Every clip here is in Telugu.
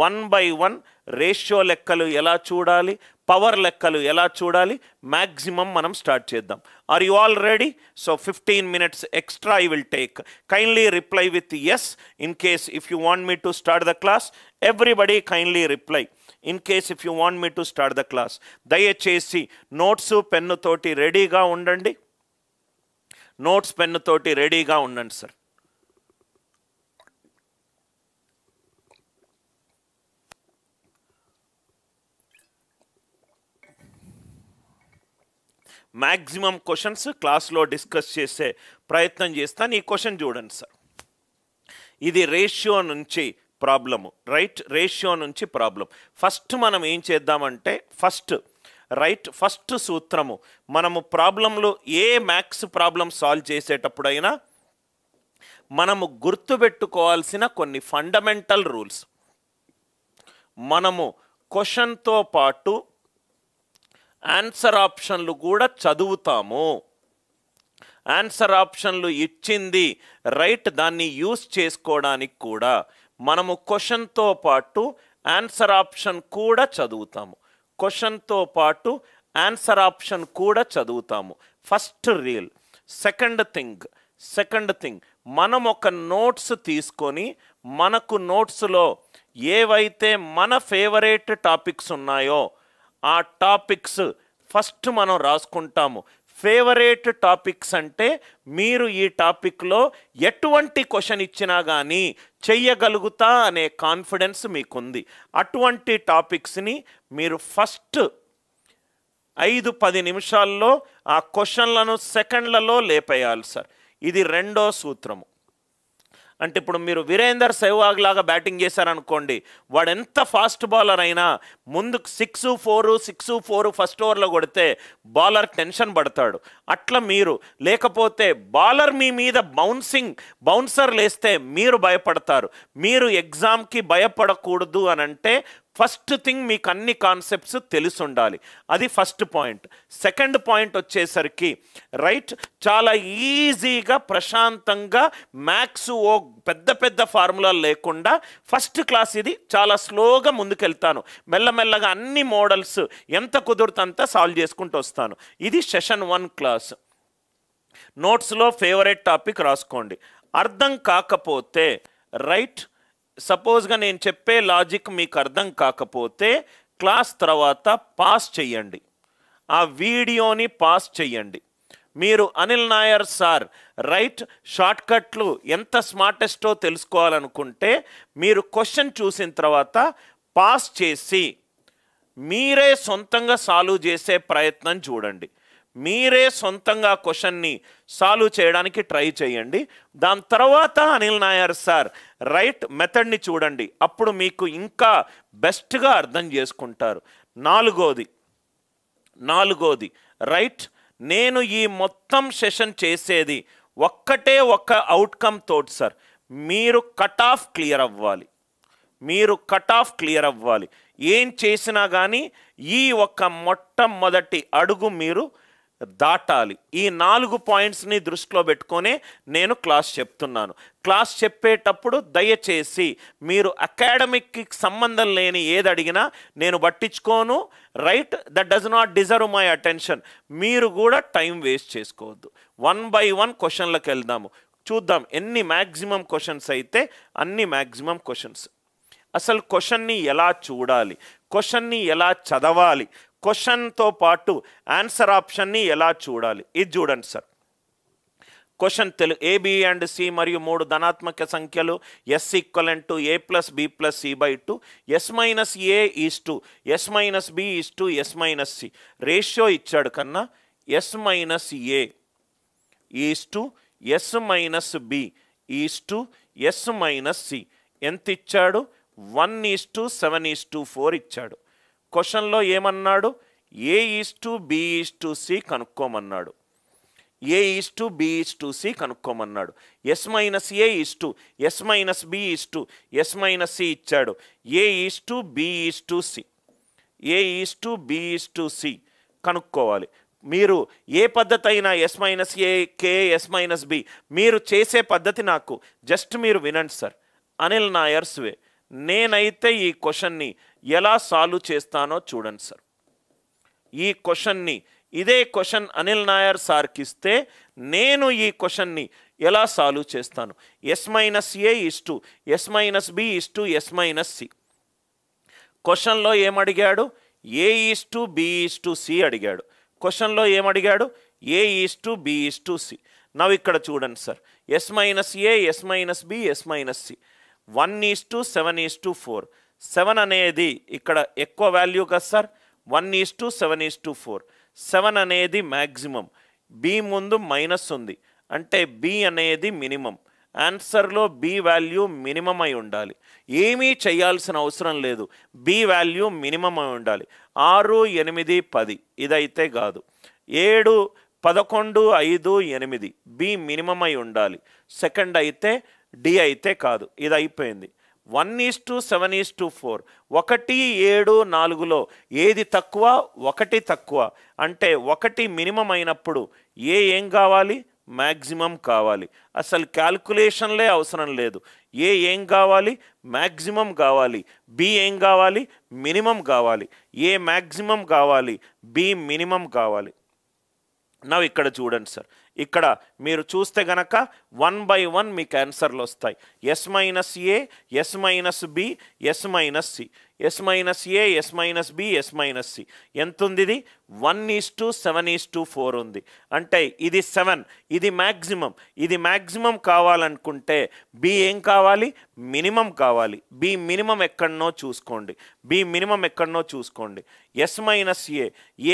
వన్ బై వన్ రేషియో లెక్కలు ఎలా చూడాలి, పవర్ లెక్కలు ఎలా చూడాలి, మ్యాక్సిమం మనం స్టార్ట్ చేద్దాం. Are you all ready? So 15 minutes extra I will take. Kindly reply with yes in case if you want me to start the class. Everybody kindly reply in case if you want me to start the class. దయచేసి నోట్స్ పెన్ను తోటి రెడీగా ఉండండి. నోట్స్ పెన్ను తోటి రెడీగా ఉండండి సార్. మ్యాక్సిమం క్వశ్చన్స్ క్లాస్లో డిస్కస్ చేసే ప్రయత్నం చేస్తాను. ఈ క్వశ్చన్ చూడండి సార్. ఇది రేషియో నుంచి ప్రాబ్లము, రైట్? రేషియో నుంచి ప్రాబ్లం. ఫస్ట్ మనం ఏం చేద్దామంటే ఫస్ట్ సూత్రము మనము ప్రాబ్లంలో ఏ మ్యాథ్స్ ప్రాబ్లం సాల్వ్ చేసేటప్పుడైనా మనము గుర్తుపెట్టుకోవాల్సిన కొన్ని ఫండమెంటల్ రూల్స్. మనము క్వశ్చన్తో పాటు ఆన్సర్ ఆప్షన్లు కూడా చదువుతాము. ఆన్సర్ ఆప్షన్లు ఇచ్చింది రైట్, దాన్ని యూస్ చేసుకోవడానికి కూడా మనము క్వశ్చన్తో పాటు ఆన్సర్ ఆప్షన్ కూడా చదువుతాము. క్వశ్చన్తో పాటు ఆన్సర్ ఆప్షన్ కూడా చదువుతాము. First reel. సెకండ్ థింగ్ మనం ఒక నోట్స్ తీసుకొని మనకు నోట్స్లో ఏవైతే మన ఫేవరెట్ టాపిక్స్ ఉన్నాయో ఆ టాపిక్స్ ఫస్ట్ మనం రాసుకుంటాము. ఫేవరెట్ టాపిక్స్ అంటే మీరు ఈ టాపిక్లో ఎటువంటి క్వశ్చన్ ఇచ్చినా కానీ చెయ్యగలుగుతా అనే కాన్ఫిడెన్స్ మీకుంది. అటువంటి టాపిక్స్ని మీరు ఫస్ట్ 5-10 నిమిషాల్లో ఆ క్వశ్చన్లను సెకండ్లలో లేపేయాలి సార్. ఇది రెండో సూత్రము. అంటే ఇప్పుడు మీరు వీరేందర్ సెహ్వాగ్ లాగా బ్యాటింగ్ చేశారనుకోండి, వాడు ఎంత ఫాస్ట్ బౌలర్ అయినా ముందు 6-4 ఫస్ట్ ఓవర్లో కొడితే బౌలర్ టెన్షన్ పడతాడు. అట్లా మీరు లేకపోతే బౌలర్ మీ మీద బౌన్సర్ లేస్తే మీరు భయపడతారు. మీరు ఎగ్జామ్కి భయపడకూడదు అని అంటే ఫస్ట్ థింగ్ మీకు అన్ని కాన్సెప్ట్స్ తెలిసి ఉండాలి. అది ఫస్ట్ పాయింట్. సెకండ్ పాయింట్ వచ్చేసరికి రైట్, చాలా ఈజీగా ప్రశాంతంగా మ్యాథ్స్ ఓ పెద్ద ఫార్ములాలు లేకుండా ఫస్ట్ క్లాస్ ఇది చాలా స్లోగా ముందుకెళ్తాను. మెల్లమెల్లగా అన్ని మోడల్స్ ఎంత కుదురుతంతా సాల్వ్ చేసుకుంటూ వస్తాను. ఇది సెషన్ 1 క్లాస్. నోట్స్లో ఫేవరెట్ టాపిక్ రాసుకోండి. అర్థం కాకపోతే రైట్, సపోజ్గా నేను చెప్పే లాజిక్ మీకు అర్థం కాకపోతే క్లాస్ తర్వాత పాస్ చెయ్యండి, ఆ వీడియోని పాస్ చెయ్యండి. మీరు అనిల్ నాయర్ సార్ రైట్ షార్ట్కట్లు ఎంత స్మార్టెస్టో తెలుసుకోవాలనుకుంటే మీరు క్వశ్చన్ చూసిన తర్వాత పాస్ చేసి మీరే సొంతంగా సాల్వ్ చేసే ప్రయత్నం చూడండి. మీరే సొంతంగా క్వశ్చన్ని సాల్వ్ చేయడానికి ట్రై చేయండి. దాని తర్వాత అనిల్ నాయర్ సార్ రైట్ మెథడ్ని చూడండి. అప్పుడు మీకు ఇంకా బెస్ట్గా అర్థం చేసుకుంటారు. నాలుగోది రైట్, నేను ఈ మొత్తం సెషన్ చేసేది ఒక్క అవుట్కమ్ తోటి సార్. మీరు కట్ ఆఫ్ క్లియర్ అవ్వాలి. ఏం చేసినా కానీ ఈ ఒక్క మొట్టమొదటి అడుగు మీరు దాటాలి. ఈ 4 పాయింట్స్ని దృష్టిలో పెట్టుకొనే నేను క్లాస్ చెప్తున్నాను. క్లాస్ చెప్పేటప్పుడు దయచేసి మీరు అకాడమిక్కి సంబంధం లేని ఏది అడిగినా నేను పట్టించుకోను. Right, that does not deserve my attention. మీరు కూడా టైం వేస్ట్ చేసుకోవద్దు. 1 by 1 క్వశ్చన్లకు వెళ్దాము. చూద్దాం ఎన్ని మ్యాక్సిమం క్వశ్చన్స్ అయితే అన్ని మ్యాక్సిమం క్వశ్చన్స్. అసలు క్వశ్చన్ని ఎలా చూడాలి, క్వశ్చన్ని ఎలా చదవాలి, క్వశ్చన్తో పాటు ఆన్సర్ ఆప్షన్ని ఎలా చూడాలి, ఇది చూడండి sir. Question AB and C మరియు 3 ధనాత్మక సంఖ్యలు S = A + B + C/2 S - A is to S - B is to S - C. Ratio ఇచ్చాడు కన్నా S - A is to S - B is to S - C. ఎంత ఇచ్చాడు? 1:7:4 ఇచ్చాడు. క్వశ్చన్లో ఏమన్నాడు? A is to B is to C కనుక్కోమన్నాడు. A is to B is to C కనుక్కోమన్నాడు. S - A is to S - B is to S - C ఇచ్చాడు. A is to B is to C, A is to B is to C కనుక్కోవాలి. మీరు ఏ పద్ధతి అయినా S - A K S - B మీరు చేసే పద్ధతి నాకు జస్ట్ మీరు వినండి సార్. అనిల్ నాయర్స్ వే. నేనైతే ఈ క్వశ్చన్ని ఎలా సాల్వ్ చేస్తానో చూడండి సార్. ఈ క్వశ్చన్ని, ఇదే క్వశ్చన్ అనిల్ నాయర్ సార్కి ఇస్తే నేను ఈ క్వశ్చన్ని ఎలా సాల్వ్ చేస్తాను? S minus A is to S minus B is to S minus C. క్వశ్చన్లో ఏమడిగాడు? A is to B is to C అడిగాడు. క్వశ్చన్లో ఏమడిగాడు? A is to B is to C. నవ్వు ఇక్కడ చూడండి sir, S minus A, S minus B, S minus C. 1:7:4. 7 అనేది ఇక్కడ ఎక్కువ వాల్యూ కదా సార్. 1:7:4. 7 అనేది మ్యాక్సిమం. బి ముందు మైనస్ ఉంది అంటే బి అనేది మినిమం. ఆన్సర్లో బి వాల్యూ మినిమం అయి ఉండాలి. ఏమీ చేయాల్సిన అవసరం లేదు, బి వాల్యూ మినిమం అయి ఉండాలి. 6, 8, 10 ఇదైతే కాదు. 7, 11, 5, 8 బి మినిమం అయి ఉండాలి. సెకండ్ అయితే డి అయితే కాదు. ఇది అయిపోయింది. 1:7:4. 1, 7, 4లో ఏది తక్కువ? 1 తక్కువ. అంటే 1 మినిమం అయినప్పుడు ఏం కావాలి? మ్యాక్సిమం కావాలి. అసలు క్యాల్కులేషన్లే అవసరం లేదు. ఏం కావాలి? మ్యాక్సిమం కావాలి. బి ఏం కావాలి? మినిమం కావాలి. ఏ మ్యాక్సిమం కావాలి, బి మినిమం కావాలి. నవ్వు ఇక్కడ చూడండి సార్, ఇక్కడ మీరు చూస్తే గనక 1 by 1 మీకు ఆన్సర్లు వస్తాయి. S minus A, S minus B, S minus C. S minus A, S minus B, S minus C. ఎంత ఉంది? ఇది 1:7:4 ఉంది. అంటే ఇది 7, ఇది మ్యాక్సిమం. ఇది మ్యాక్సిమం కావాలనుకుంటే బి ఏం కావాలి? మినిమం కావాలి. బి మినిమం ఎక్కడనో చూసుకోండి. బి మినిమం ఎక్కడనో చూసుకోండి. ఎస్ మైనస్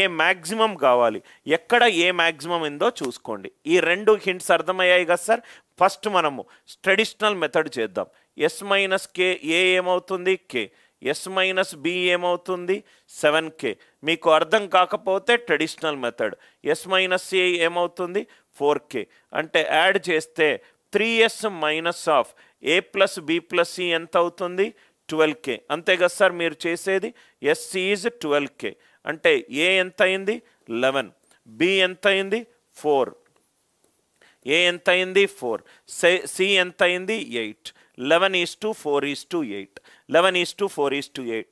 ఏ మ్యాక్సిమం కావాలి. ఎక్కడ ఏ మ్యాక్సిమం ఉందో చూసుకోండి. ఈ 2 హింట్స్ అర్థమయ్యాయి కదా సార్. ఫస్ట్ మనము ట్రెడిషనల్ మెథడ్ చేద్దాం. ఎస్ మైనస్ కే ఏ ఏమవుతుంది? కే. ఎస్ మైనస్ బి ఏమవుతుంది? 7k. మీకు అర్థం కాకపోతే traditional method. S minus A ఏమవుతుంది? 4k. అంటే యాడ్ చేస్తే 3s minus of A plus B plus C ఎంత అవుతుంది? 12k. అంతే కదా సార్ మీరు చేసేది. S is 12k. అంటే ఏ ఎంత అయింది? 11. బి ఎంత అయింది? 4. ఏ ఎంత అయింది? 4. సి ఎంత అయింది? 8. 11:4:8. 11:4:8.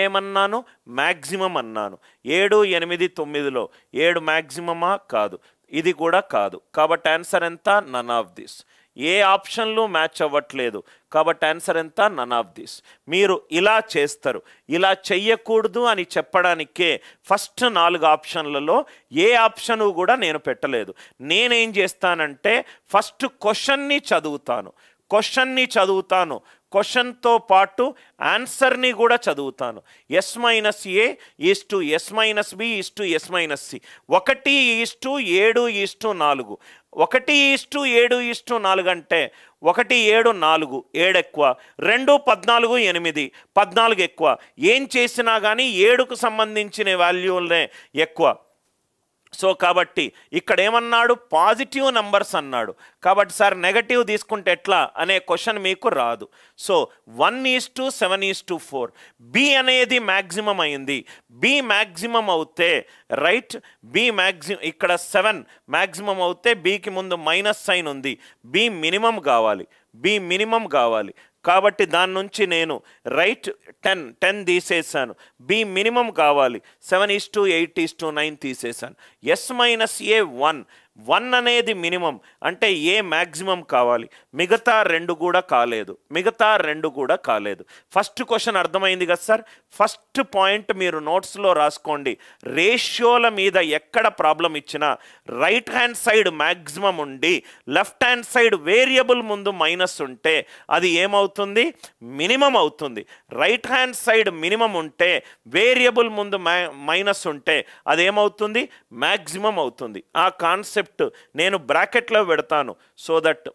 ఏమన్నాను? మ్యాక్సిమం అన్నాను. 7, 8, 9లో 7 మ్యాక్సిమమా? కాదు. ఇది కూడా కాదు. కాబట్టి ఆన్సర్ ఎంత? None of this. ఏ ఆప్షన్లు మ్యాచ్ అవ్వట్లేదు కాబట్టి ఆన్సర్ ఎంత? None of this. మీరు ఇలా చేస్తారు. ఇలా చెయ్యకూడదు అని చెప్పడానికే ఫస్ట్ 4 ఆప్షన్లలో ఏ ఆప్షను కూడా నేను పెట్టలేదు. నేనేం చేస్తానంటే ఫస్ట్ క్వశ్చన్ని చదువుతాను. క్వశ్చన్తో పాటు ఆన్సర్ని కూడా చదువుతాను. S minus A is to S minus B is to S minus C. 1:7:4. 1:7:4 అంటే 1, 7, 4. 7 ఎక్కువ. 2, 14, 8. 14 ఎక్కువ. ఏం చేసినా కానీ 7కు సంబంధించిన వాల్యూలనే ఎక్కువ. సో కాబట్టి ఇక్కడ ఏమన్నాడు? పాజిటివ్ నంబర్స్ అన్నాడు. కాబట్టి సార్ నెగటివ్ తీసుకుంటే ఎట్లా అనే క్వశ్చన్ మీకు రాదు. సో 1:7:4. బి అనేది మ్యాక్సిమం అయింది. బి మ్యాక్సిమం అవుతే రైట్, బి మ్యాక్సిమం ఇక్కడ 7 మ్యాక్సిమం అవుతే బికి ముందు మైనస్ సైన్ ఉంది. బి మినిమం కావాలి. కాబట్టి దాని నుంచి నేను రైట్ 10 తీసేసాను. బి మినిమం కావాలి. 7:8:9 తీసేసాను. ఎస్ మైనస్ ఏ 1 అనేది మినిమం అంటే ఏ మ్యాక్సిమం కావాలి. మిగతా 2 కూడా కాలేదు. ఫస్ట్ క్వశ్చన్ అర్థమైంది కదా సార్. ఫస్ట్ పాయింట్ మీరు నోట్స్లో రాసుకోండి. రేషియోల మీద ఎక్కడ ప్రాబ్లం ఇచ్చినా రైట్ హ్యాండ్ సైడ్ మ్యాక్సిమం ఉండి లెఫ్ట్ హ్యాండ్ సైడ్ వేరియబుల్ ముందు మైనస్ ఉంటే అది ఏమవుతుంది? మినిమం అవుతుంది. రైట్ హ్యాండ్ సైడ్ మినిమం ఉంటే వేరియబుల్ ముందు మైనస్ ఉంటే అదేమవుతుంది? మ్యాక్సిమం అవుతుంది. ఆ కాన్సెప్ట్ నేను బ్రాకెట్లో పెడతాను. సో దట్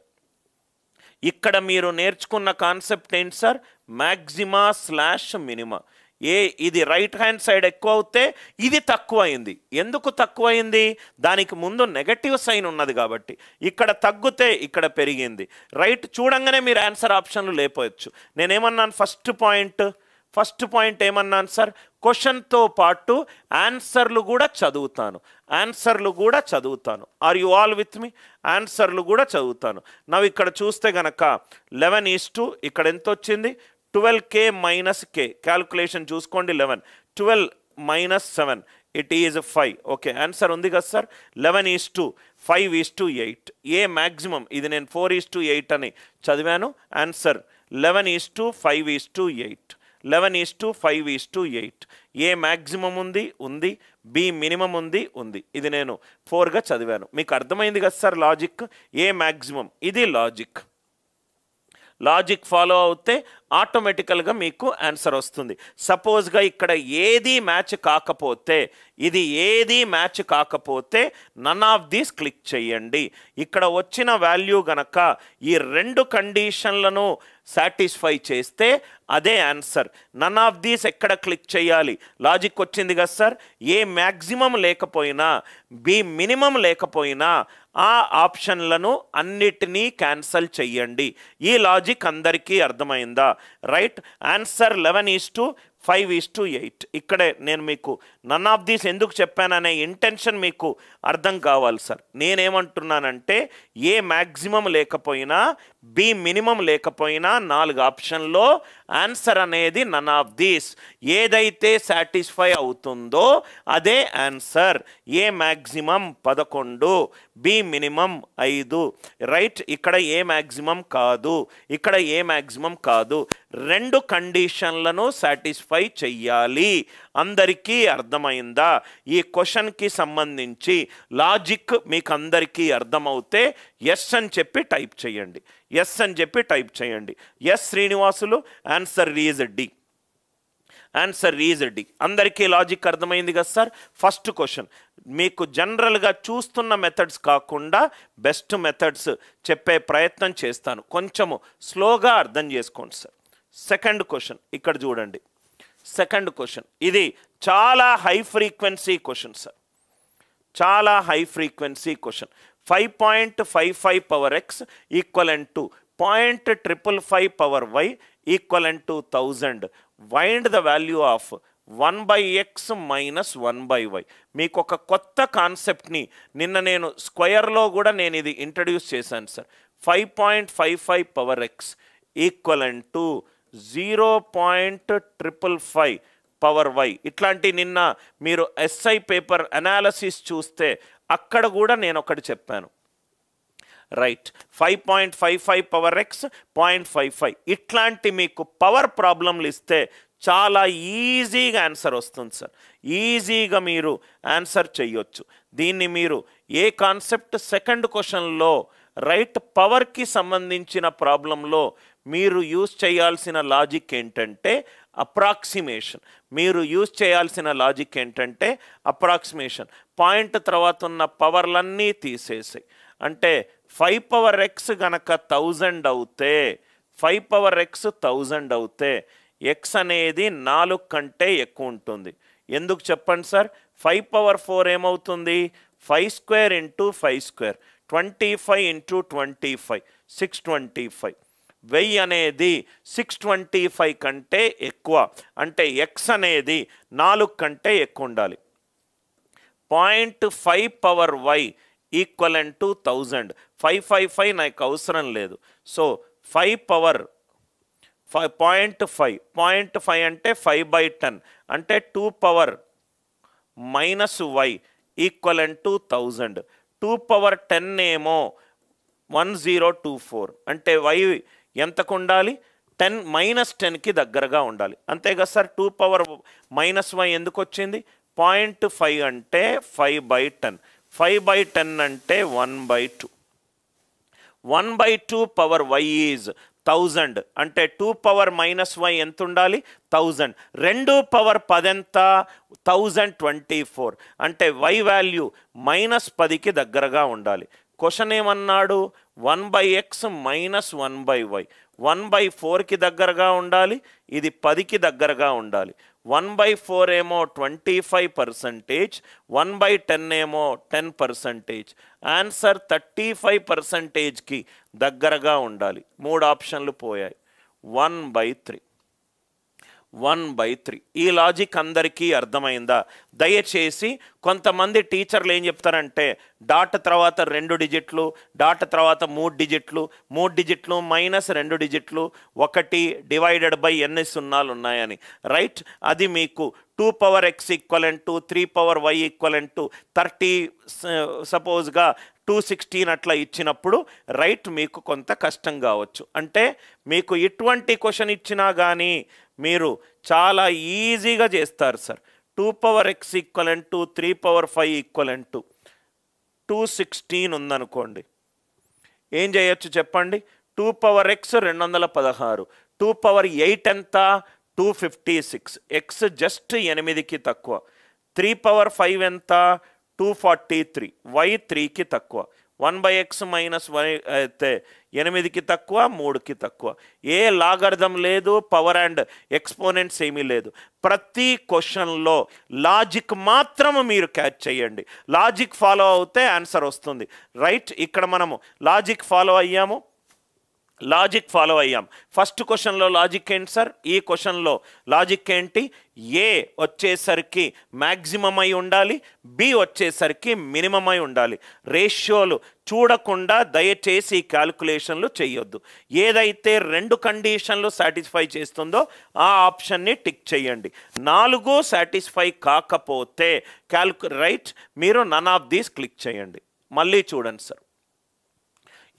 ఇక్కడ మీరు నేర్చుకున్న కాన్సెప్ట్ ఏంటి సార్? మ్యాక్సిమా slash minima. ఇది రైట్ హ్యాండ్ సైడ్ ఎక్కువ అవుతే ఇది తక్కువ అయింది. ఎందుకు తక్కువ అయింది? దానికి ముందు నెగటివ్ సైన్ ఉన్నది కాబట్టి. ఇక్కడ తగ్గితే ఇక్కడ పెరిగింది. రైట్ చూడంగానే మీరు ఆన్సర్ ఆప్షన్లు లేపోవచ్చు. నేనేమన్నాను? ఫస్ట్ పాయింట్ ఏమన్నాను సార్? క్వశ్చన్తో పాటు ఆన్సర్లు కూడా చదువుతాను. Are you all with me? ఆన్సర్లు కూడా చదువుతాను. నవ్వు ఇక్కడ చూస్తే గనక 11 ఇక్కడ ఎంత వచ్చింది? 12k minus k, క్యాల్కులేషన్ చూసుకోండి 11, 12 minus 7, it is 5. Okay, answer ఉంది కదా సార్. 11:5:8. ఏ మ్యాక్సిమం, ఇది నేను 4:8 అని చదివాను. ఆన్సర్ 11:5:8. 11:5:8. ఏ మ్యాక్సిమం ఉంది, బి మినిమం ఉంది. ఇది నేను 4గా చదివాను. మీకు అర్థమైంది కదా సార్ లాజిక్. ఏ మ్యాక్సిమం, ఇది లాజిక్ ఫాలో అవుతే ఆటోమేటికల్గా మీకు ఆన్సర్ వస్తుంది. సపోజ్గా ఇక్కడ ఏది మ్యాచ్ కాకపోతే నన్ ఆఫ్ దీస్ క్లిక్ చేయండి. ఇక్కడ వచ్చిన వాల్యూ గనక ఈ 2 కండిషన్లను సాటిస్ఫై చేస్తే అదే ఆన్సర్. నన్ ఆఫ్ దీస్ ఎక్కడ క్లిక్ చేయాలి? లాజిక్ వచ్చింది కదా సార్. ఏ మ్యాక్సిమం లేకపోయినా, బి మినిమం లేకపోయినా ఆ ఆప్షన్లను అన్నిటినీ క్యాన్సల్ చెయ్యండి. ఈ లాజిక్ అందరికీ అర్థమైందా? రైట్. ఆన్సర్ 11:5:8. ఇక్కడే నేను మీకు నన్ ఆఫ్ దీస్ ఎందుకు చెప్పాననే ఇంటెన్షన్ మీకు అర్థం కావాలి సార్. నేనేమంటున్నానంటే ఏ మ్యాక్సిమం లేకపోయినా, బి మినిమం లేకపోయినా 4 ఆప్షన్లో ఆన్సర్ అనేది నన్ ఆఫ్ దీస్. ఏదైతే సాటిస్ఫై అవుతుందో అదే ఆన్సర్. ఏ మ్యాక్సిమం 11, బి మినిమం 5. రైట్. ఇక్కడ ఏ మ్యాక్సిమం కాదు, 2 కండిషన్లను సాటిస్ఫై చెయ్యాలి. అందరికీ అర్థమైందా? ఈ క్వశ్చన్కి సంబంధించి లాజిక్ మీకు అందరికీ అర్థమవుతే ఎస్ అని చెప్పి టైప్ చేయండి. Yes Srinivasulu, answer is D. అందరికీ లాజిక్ అర్థమైంది కదా సార్. ఫస్ట్ క్వశ్చన్ మీకు జనరల్గా చూస్తున్న మెథడ్స్ కాకుండా బెస్ట్ మెథడ్స్ చెప్పే ప్రయత్నం చేస్తాను. కొంచెము స్లోగా అర్థం చేసుకోండి సార్. సెకండ్ క్వశ్చన్ ఇక్కడ చూడండి. సెకండ్ క్వశ్చన్ ఇది చాలా high frequency question sir. 5.55 power x equivalent to 0.555 power y equivalent to 1000. Find the value of 1/x minus 1/y. మీకు ఒక కొత్త కాన్సెప్ట్ని నిన్న నేను స్క్వేర్లో కూడా నేను ఇది ఇంట్రడ్యూస్ చేశాను sir. 5.55 power x equivalent to 0.555 power y. ఇట్లాంటి నిన్న మీరు ఎస్ఐ పేపర్ అనాలసిస్ చూస్తే అక్కడ కూడా నేను ఒకటి చెప్పాను. రైట్. 5.55 పవర్ ఎక్స్ 0.55 ఇట్లాంటి మీకు పవర్ ప్రాబ్లంలు ఇస్తే చాలా ఈజీగా ఆన్సర్ వస్తుంది సార్. ఈజీగా మీరు ఆన్సర్ చేయొచ్చు. దీన్ని మీరు ఏ కాన్సెప్ట్ సెకండ్ క్వశ్చన్లో రైట్ పవర్కి సంబంధించిన ప్రాబ్లంలో మీరు యూజ్ చేయాల్సిన లాజిక్ ఏంటంటే అప్రాక్సిమేషన్. అప్రాక్సిమేషన్. పాయింట్ తర్వాత ఉన్న పవర్లన్నీ తీసేసాయి. అంటే 5 పవర్ ఎక్స్ గనక 1000 అవుతే, 5 పవర్ ఎక్స్ 1000 అవుతే ఎక్స్ అనేది 4 కంటే ఎక్కువ ఉంటుంది. ఎందుకు చెప్పండి సార్? 5 పవర్ 4 ఏమవుతుంది? 5 స్క్వేర్ ఇంటూ 5 స్క్వేర్, 25 ఇంటూ 25, 625. 1000 అనేది 625 కంటే ఎక్కువ. అంటే ఎక్స్ అనేది 4 కంటే ఎక్కువ ఉండాలి. 0.5 పవర్ వై ఈక్వలెంట్ టు 1000. 555 నాకు అవసరం లేదు. సో 5 పవర్ 0.5 అంటే 5/10 అంటే 2 power minus y equivalent to 1000. 2 power 10 ఏమో 1024 అంటే వై ఎంతకు ఉండాలి? 10 -10కి దగ్గరగా ఉండాలి. అంతేగా సార్. 2 పవర్ మైనస్ వై ఎందుకు వచ్చింది? 0.5 అంటే 5/10, 5/10 అంటే 1/2. 1/2 పవర్ వై ఈజ్ 1000 అంటే 2 పవర్ మైనస్ వై ఎంత ఉండాలి? 1000. 2 పవర్ 10 ఎంత? 1024 అంటే వై వాల్యూ -10కి దగ్గరగా ఉండాలి. క్వశ్చన్ ఏమన్నాడు? 1/x minus 1/y. 1/4కి దగ్గరగా ఉండాలి, ఇది 10కి దగ్గరగా ఉండాలి. 1/4 ఏమో 25%, 1/10 ఏమో 10%. ఆన్సర్ 35%కి దగ్గరగా ఉండాలి. 3 ఆప్షన్లు పోయాయి. 1/3. 1/3. ఈ లాజిక్ అందరికీ అర్థమైందా? దయచేసి కొంతమంది టీచర్లు ఏం చెప్తారంటే డాట్ తర్వాత 2 డిజిట్లు, డాట్ తర్వాత 3 డిజిట్లు, 3 డిజిట్లు మైనస్ 2 డిజిట్లు, 1 డివైడెడ్ బై ఎన్ని సున్నాలు ఉన్నాయని. రైట్, అది మీకు 2 power x equivalent to 3 power y equivalent to 30 సపోజ్గా 216 అట్లా ఇచ్చినప్పుడు రైట్ మీకు కొంత కష్టం కావచ్చు. అంటే మీకు ఇటువంటి క్వశ్చన్ ఇచ్చినా కానీ మీరు చాలా ఈజీగా చేస్తారు sir. 2 power x equivalent to 3 power 5 equivalent to 216 ఉందనుకోండి, ఏం చేయొచ్చు చెప్పండి? 2 పవర్ x 216, 2 పవర్ 8 ఎంత? 256. x జస్ట్ 8కి తక్కువ. 3 పవర్ 5 ఎంత? 243. y 3కి తక్కువ. 1/x మైనస్ y అయితే 8కి తక్కువ, 3కి తక్కువ. ఏ లాగర్థం లేదు, పవర్ అండ్ ఎక్స్పోనెంట్స్ ఏమీ లేదు. ప్రతి క్వశ్చన్లో లాజిక్ మాత్రం మీరు క్యాచ్ చేయండి. లాజిక్ ఫాలో అవుతే ఆన్సర్ వస్తుంది. రైట్, ఇక్కడ మనము లాజిక్ ఫాలో అయ్యాము. ఫస్ట్ క్వశ్చన్లో లాజిక్ ఏంటి సార్? ఈ క్వశ్చన్లో లాజిక్ ఏంటి? ఏ వచ్చేసరికి మ్యాక్సిమం అయి ఉండాలి, బి వచ్చేసరికి మినిమం అయి ఉండాలి. రేషియోలు చూడకుండా దయచేసి ఈ క్యాల్కులేషన్లు చేయొద్దు. ఏదైతే 2 కండిషన్లు సాటిస్ఫై చేస్తుందో ఆ ఆప్షన్ని టిక్ చేయండి. 4 సాటిస్ఫై కాకపోతే రైట్ మీరు నన్ ఆఫ్ దీస్ క్లిక్ చేయండి. మళ్ళీ చూడండి సార్,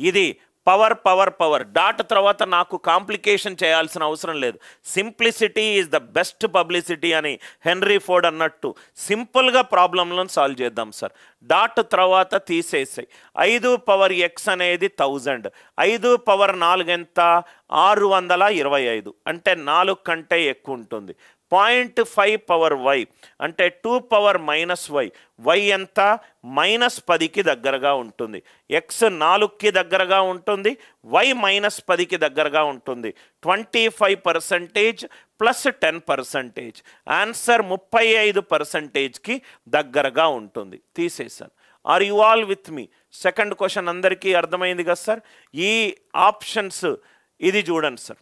ఇది పవర్ డాట్ తర్వాత నాకు కాంప్లికేషన్ చేయాల్సిన అవసరం లేదు. Simplicity is the best publicity అని హెన్రీ ఫోర్డ్ అన్నట్టు సింపుల్గా ప్రాబ్లంలను సాల్వ్ చేద్దాం సార్. డాట్ తర్వాత తీసేసాయి. 5 పవర్ x అనేది 1000, 5 పవర్ 4 ఎంత? 625, అంటే 4 కంటే ఎక్కువ ఉంటుంది. 0.5 పవర్ y అంటే 2 పవర్ మైనస్ y, y ఎంత? -10కి దగ్గరగా ఉంటుంది. x 4కి దగ్గరగా ఉంటుంది, y -10కి దగ్గరగా ఉంటుంది. 25% ప్లస్ 10%, ఆన్సర్ 35%కి దగ్గరగా ఉంటుంది. తీసేసాను. Are you all with me? Second question అందరికీ అర్థమైంది కదా సార్? ఈ ఆప్షన్స్ ఇది చూడండి సార్,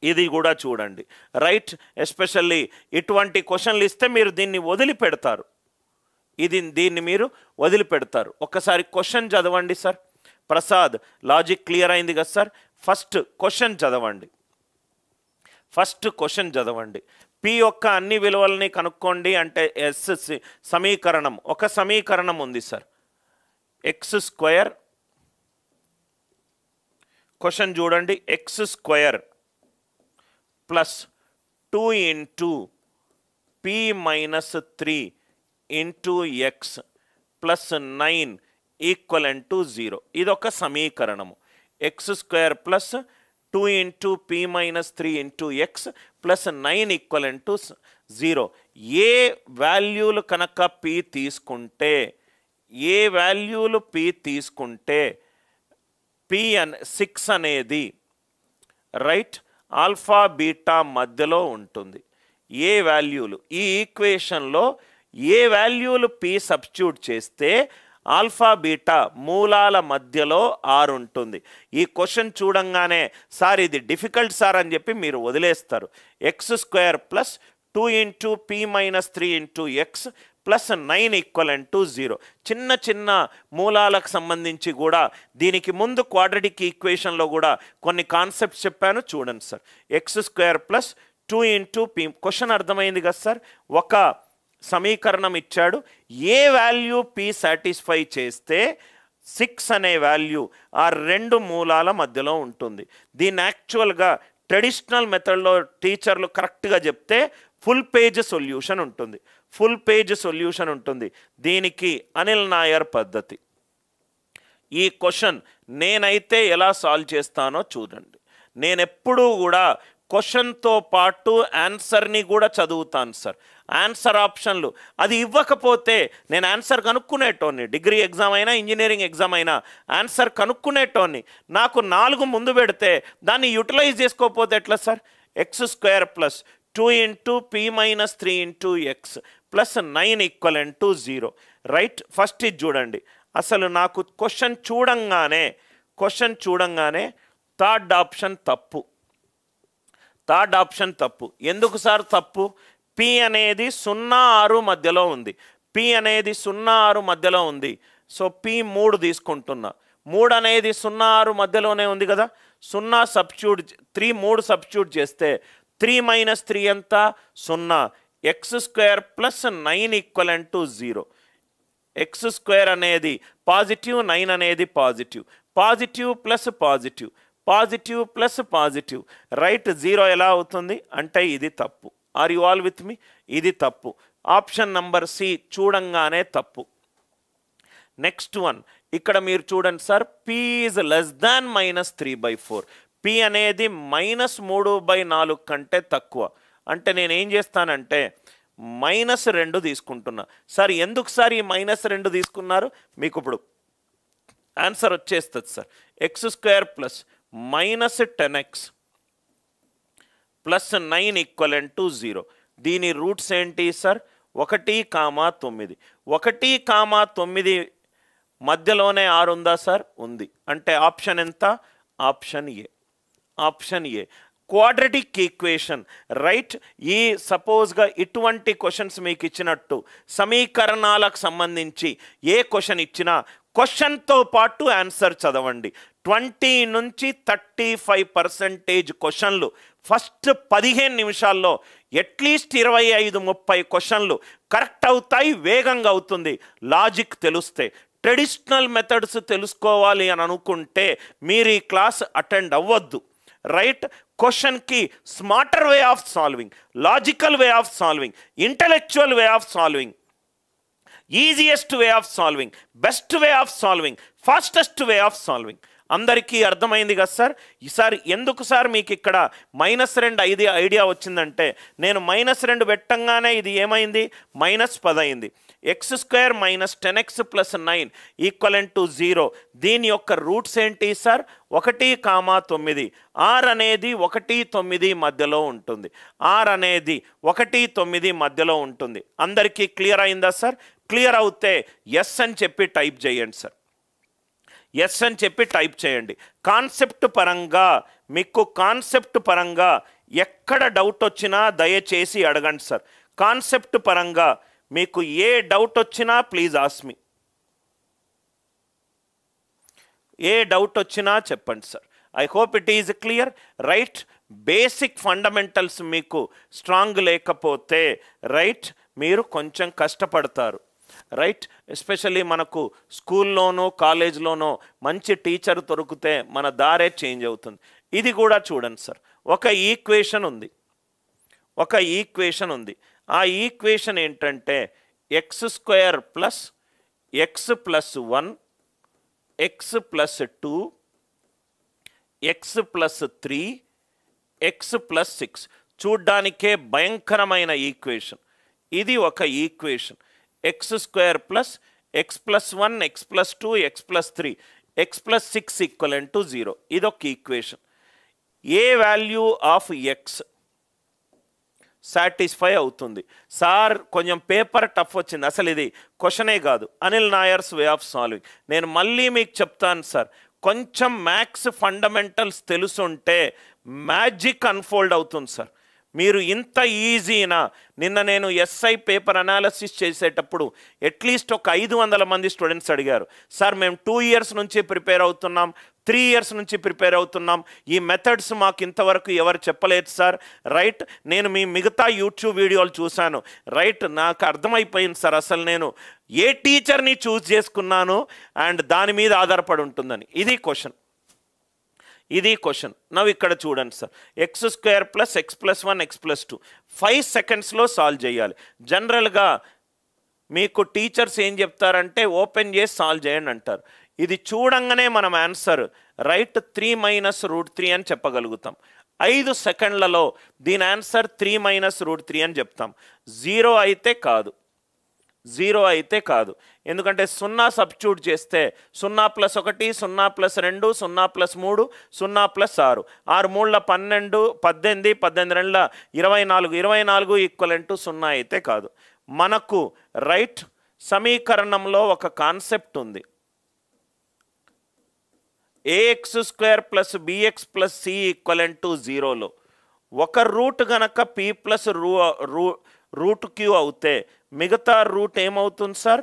ఇది కూడా చూడండి. రైట్, ఎస్పెషల్లీ ఇటువంటి క్వశ్చన్లు ఇస్తే మీరు దీన్ని వదిలిపెడతారు. దీన్ని మీరు వదిలిపెడతారు. ఒక్కసారి క్వశ్చన్ చదవండి సార్. ప్రసాద్, లాజిక్ క్లియర్ అయింది కదా సార్? ఫస్ట్ క్వశ్చన్ చదవండి. పి యొక్క అన్ని విలువలని కనుక్కోండి అంటే ఎస్ సమీకరణం, ఒక సమీకరణం ఉంది సార్. x², క్వశ్చన్ చూడండి, x² plus 2 into p minus 3 into x plus 9 equivalent to 0. ఇదొక సమీకరణము. x² plus 2 into p minus 3 into x plus 9 equivalent to 0. ఏ వాల్యూలు కనుక p తీసుకుంటే, p 6 అనేది రైట్ ఆల్ఫా బీటా మధ్యలో ఉంటుంది. ఏ వాల్యూలు ఈ ఈక్వేషన్లో ఏ వాల్యూలు p సబ్స్టిట్యూట్ చేస్తే ఆల్ఫా బీటా మూలాల మధ్యలో 6 ఉంటుంది. ఈ క్వశ్చన్ చూడంగానే సార్ ఇది డిఫికల్ట్ సార్ అని చెప్పి మీరు వదిలేస్తారు. x² plus 2 into p minus 3 into x plus 9 equivalent to 0. చిన్న చిన్న మూలాలకు సంబంధించి కూడా దీనికి ముందు క్వాడ్రాటిక్ ఈక్వేషన్లో కూడా కొన్ని కాన్సెప్ట్స్ చెప్పాను, చూడండి sir. x² plus 2 into p, question అర్థమైంది కదా సార్? ఒక సమీకరణం ఇచ్చాడు, ఏ వాల్యూ p సాటిస్ఫై చేస్తే 6 అనే వాల్యూ ఆ 2 మూలాల మధ్యలో ఉంటుంది. దీన్ని యాక్చువల్గా ట్రెడిషనల్ మెథడ్లో టీచర్లు కరెక్ట్గా చెప్తే ఫుల్ పేజ్ సొల్యూషన్ ఉంటుంది. దీనికి అనిల్ నాయర్ పద్ధతి. ఈ క్వశ్చన్ నేనైతే ఎలా సాల్వ్ చేస్తానో చూడండి. నేను ఎప్పుడూ కూడా క్వశ్చన్తో పాటు ఆన్సర్ని కూడా చదువుతాను సార్. ఆన్సర్ ఆప్షన్లు అది ఇవ్వకపోతే నేను ఆన్సర్ కనుక్కునేటోని, డిగ్రీ ఎగ్జామ్ అయినా ఇంజనీరింగ్ ఎగ్జామ్ అయినా ఆన్సర్ కనుక్కునేటోని. నాకు 4 ముందు పెడితే దాన్ని యూటిలైజ్ చేసుకోకపోతే ఎట్లా sir? x² plus 2 into p minus 3 into x plus 9 equivalent to 0. Right, first ఇది చూడండి. అసలు నాకు క్వశ్చన్ చూడంగానే థర్డ్ ఆప్షన్ తప్పు. థర్డ్ ఆప్షన్ తప్పు. ఎందుకు సార్ తప్పు? పి అనేది 0, 6 మధ్యలో ఉంది. పి అనేది 0, 6 మధ్యలో ఉంది. సో పి 3 తీసుకుంటున్నా. 3 అనేది 0, 6 మధ్యలోనే ఉంది కదా. 0 సబ్స్టిట్యూట్ 3 3 సబ్స్టిట్యూట్ చేస్తే 3 - 3 ఎంత? 0. x² + 9 = 0. x² అనేది పాజిటివ్, 9 అనేది positive. Positive plus positive, positive plus positive, right 0 ఎలా అవుతుంది అంటే ఇది తప్పు. ఆర్ యు ఆల్ విత్ మీ? ఇది తప్పు. ఆప్షన్ నంబర్ సి చూడంగానే తప్పు. నెక్స్ట్ వన్, ఇక్కడ మీరు చూడండి sir, P is less than -3/4. P అనేది -3/4 కంటే తక్కువ. అంటే నేను ఏం చేస్తానంటే -2 తీసుకుంటున్నా. సార్ ఎందుకు సార్ ఈ -2 తీసుకున్నారు? మీకు ఇప్పుడు ఆన్సర్ వచ్చేస్తుంది సార్. x² + -10x + 9 = 0. దీని రూట్స్ ఏంటి సార్? 1, 9. 1, 9 మధ్యలోనే 6 ఉందా సార్? ఉంది. అంటే ఆప్షన్ ఎంత? Option A. Option A. Quadratic equation, right. ఈ సపోజ్గా ఇటువంటి క్వశ్చన్స్ మీకు ఇచ్చినట్టు సమీకరణాలకు సంబంధించి ఏ క్వశ్చన్ ఇచ్చినా క్వశ్చన్తో పాటు ఆన్సర్ చదవండి. 20 నుంచి 35% క్వశ్చన్లు ఫస్ట్ 15 నిమిషాల్లో అట్లీస్ట్ 25-30 క్వశ్చన్లు కరెక్ట్ అవుతాయి. వేగంగా అవుతుంది లాజిక్ తెలిస్తే. ట్రెడిషనల్ మెథడ్స్ తెలుసుకోవాలి అని అనుకుంటే మీరు ఈ క్లాస్ అటెండ్ అవ్వద్దు, రైట్. క్వశ్చన్కి smarter way of solving, logical way of solving, intellectual way of solving, easiest way of solving, best way of solving, fastest way of solving. అందరికీ అర్థమైంది కదా సార్? ఈసారి ఎందుకు సార్ మీకు ఇక్కడ -2 ఐడియా వచ్చిందంటే, నేను -2 పెట్టంగానే ఇది ఏమైంది? -10 అయింది. x² - 10x + 9 = 0. దీని యొక్క రూట్స్ ఏంటి సార్? 1, 9. r అనేది 1, 9 మధ్యలో ఉంటుంది. r అనేది 1, 9 మధ్యలో ఉంటుంది. అందరికీ క్లియర్ అయిందా సార్? క్లియర్ అవుతే ఎస్ అని చెప్పి టైప్ చేయండి సార్. ఎస్ అని చెప్పి టైప్ చేయండి. కాన్సెప్ట్ పరంగా మీకు కాన్సెప్ట్ పరంగా ఎక్కడ డౌట్ వచ్చినా దయచేసి అడగండి సార్. కాన్సెప్ట్ పరంగా మీకు ఏ డౌట్ వచ్చినా please ask me. A doubt వచ్చినా చెప్పండి sir. I hope it is clear, right. Basic fundamentals మీకు స్ట్రాంగ్ లేకపోతే, రైట్, మీరు కొంచెం కష్టపడతారు, రైట్. ఎస్పెషల్లీ మనకు స్కూల్లోనో కాలేజ్లోనో మంచి టీచర్ దొరికితే మన దారే చేంజ్ అవుతుంది. ఇది కూడా చూడండి సార్. ఒక ఈక్వేషన్ ఉంది. ఆ ఈక్వేషన్ ఏంటంటే x² + x + 1 x + 2 x + 3 x + 6. చూడ్డానికే భయంకరమైన ఈక్వేషన్. ఇది ఒక equation. x² + x + 1 x + 2 x + 3 x + 6 = 0. ఇదొక ఈక్వేషన్. ఏ వాల్యూ ఆఫ్ x సాటిస్ఫై అవుతుంది? సార్ కొంచెం పేపర్ టఫ్ వచ్చింది, అసలు ఇది క్వశ్చనే కాదు. Anil Nair's way of solving. నేను మళ్ళీ మీకు చెప్తాను సార్, కొంచెం మ్యాథ్స్ ఫండమెంటల్స్ తెలుసుంటే మ్యాజిక్ అన్ఫోల్డ్ అవుతుంది సార్. మీరు ఇంత ఈజీనా? నిన్న నేను ఎస్ఐ పేపర్ అనాలిసిస్ చేసేటప్పుడు అట్లీస్ట్ ఒక 500 మంది స్టూడెంట్స్ అడిగారు, సార్ మేము 2 ఇయర్స్ నుంచి ప్రిపేర్ అవుతున్నాం, 3 ఇయర్స్ నుంచి ప్రిపేర్ అవుతున్నాం, ఈ మెథడ్స్ మాకు ఇంతవరకు ఎవరు చెప్పలేదు సార్, రైట్. నేను మీ మిగతా యూట్యూబ్ వీడియోలు చూశాను, రైట్. నాకు అర్థమైపోయింది సార్, అసలు నేను ఏ టీచర్ని చూస్ చేసుకున్నాను అండ్ దాని మీద ఆధారపడి ఉంటుందని. ఇది క్వశ్చన్. నవ్వు ఇక్కడ చూడండి సార్. x² + x + 1 x + 2 5 సెకండ్స్లో సాల్వ్ చేయాలి. జనరల్గా మీకు టీచర్స్ ఏం చెప్తారంటే ఓపెన్ చేసి సాల్వ్ చేయండి అంటారు. ఇది చూడంగానే మనం ఆన్సర్, రైట్, 3 - √3 అని చెప్పగలుగుతాం. 5 సెకండ్లలో దీని ఆన్సర్ 3 - √3 అని చెప్తాం. 0 అయితే కాదు, ఎందుకంటే 0 సబ్స్టిట్యూట్ చేస్తే 0 + 1 0 + 2 0 + 3 0 + 6 6 3 12 18 18 2 24 24 = 0 అయితే కాదు. మనకు రైట్ సమీకరణంలో ఒక కాన్సెప్ట్ ఉంది. ax² + bx + c = 0లో ఒక రూట్ గనక పీ ప్లస్ రూట్ క్యూ అవుతే మిగతా రూట్ ఏమవుతుంది sir?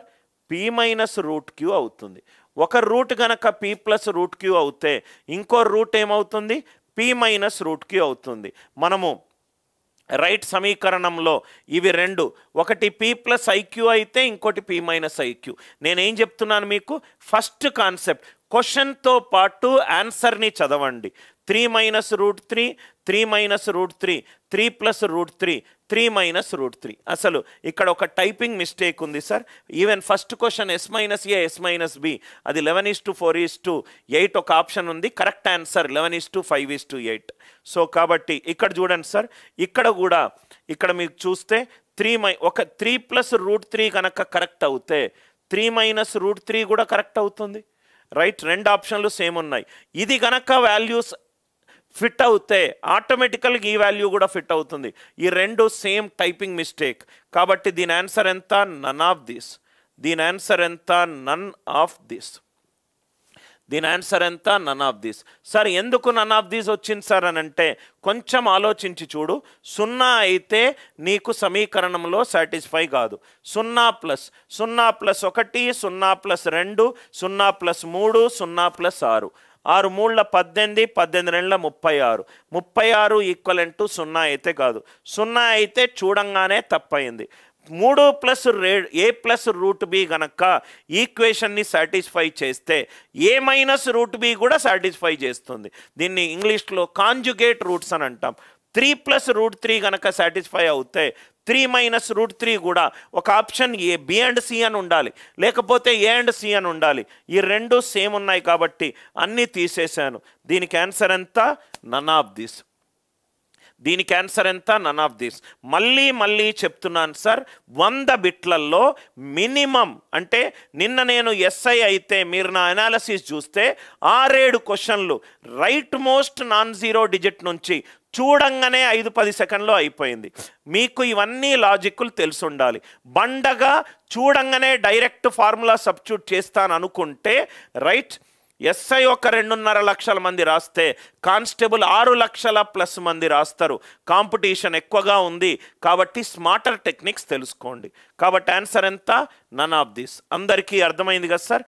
P minus root Q అవుతుంది. ఒక రూట్ గనక పీ ప్లస్ రూట్ క్యూ అవుతే ఇంకో రూట్ ఏమవుతుంది? పీ మైనస్ రూట్ క్యూ అవుతుంది. మనము రైట్ సమీకరణంలో ఇవి రెండు, ఒకటి పీ ప్లస్ ఐక్యూ అయితే ఇంకోటి పీ మైనస్ ఐక్యూ. నేనేం చెప్తున్నాను మీకు, ఫస్ట్ కాన్సెప్ట్ క్వశ్చన్తో పాటు ఆన్సర్ని చదవండి. 3 minus root 3, 3 minus root 3, 3 plus root 3, 3 minus root 3. అసలు ఇక్కడ ఒక టైపింగ్ మిస్టేక్ ఉంది sir. Even first question S minus A S minus B, అది 11:4:8 ఒక ఆప్షన్ ఉంది. Correct answer 11:5:8. సో కాబట్టి ఇక్కడ చూడండి సార్, ఇక్కడ కూడా ఇక్కడ మీకు చూస్తే 3 ప్లస్ రూట్ 3 కనుక కరెక్ట్ అవుతే 3 మైనస్ రూట్ 3 కూడా కరెక్ట్ అవుతుంది. రైట్, రెండు ఆప్షన్లు సేమ్ ఉన్నాయి. ఇది కనుక వాల్యూస్ ఫిట్ అవుతే ఆటోమేటికల్గా ఈ వాల్యూ కూడా ఫిట్ అవుతుంది. ఈ రెండు సేమ్ టైపింగ్ మిస్టేక్. కాబట్టి దీని ఆన్సర్ ఎంత? None of this. దీని ఆన్సర్ ఎంత? None of this. దీని ఆన్సర్ ఎంత? None of this. సార్ ఎందుకు నన్ ఆఫ్ దిస్ వచ్చింది సార్ అని అంటే కొంచెం ఆలోచించి చూడు. 0 అయితే నీకు సమీకరణంలో సాటిస్ఫై కాదు. 0 plus 1, 0 plus 2, 0 plus 3, 0 plus 6, 6 3 18, 18 2 36, 36 equivalent to 0 అయితే కాదు. 0 అయితే చూడంగానే తప్పయింది. 3 ప్లస్ ఏ ప్లస్ రూట్ బి గనక ఈక్వేషన్ని సాటిస్ఫై చేస్తే ఏ మైనస్ రూట్ బి కూడా సాటిస్ఫై చేస్తుంది. దీన్ని ఇంగ్లీష్లో కాంజుగేట్ రూట్స్ అని అంటాం. 3 ప్లస్ రూట్ 3 కనుక సాటిస్ఫై అవుతే 3 మైనస్ రూట్ 3 కూడా ఒక option A B and C అని ఉండాలి, లేకపోతే ఏ అండ్ సి అని ఉండాలి. ఈ రెండు సేమ్ ఉన్నాయి కాబట్టి అన్నీ తీసేశాను. దీనికి ఆన్సర్ ఎంత? None of this. దీనికి ఆన్సర్ ఎంత? None of this. మళ్ళీ చెప్తున్నాను సార్, 100 బిట్లలో మినిమం అంటే నిన్న నేను ఎస్ఐ అయితే మీరు నా అనాలిసిస్ చూస్తే 6-7 క్వశ్చన్లు right most non zero digit నుంచి చూడంగానే 5-10 సెకండ్లో అయిపోయింది. మీకు ఇవన్నీ లాజిక్లు తెలిసి ఉండాలి. బండగా చూడంగానే డైరెక్ట్ ఫార్ములా సబ్స్టిట్యూట్ చేస్తాను అనుకుంటే రైట్, ఎస్ఐ ఒక 2.5 లక్షల మంది రాస్తే కానిస్టేబుల్ 6 లక్షల ప్లస్ మంది రాస్తారు. కాంపిటీషన్ ఎక్కువగా ఉంది కాబట్టి స్మార్టర్ టెక్నిక్స్ తెలుసుకోండి. కాబట్టి ఆన్సర్ ఎంత? None of this. అందరికీ అర్థమైంది కదా సార్?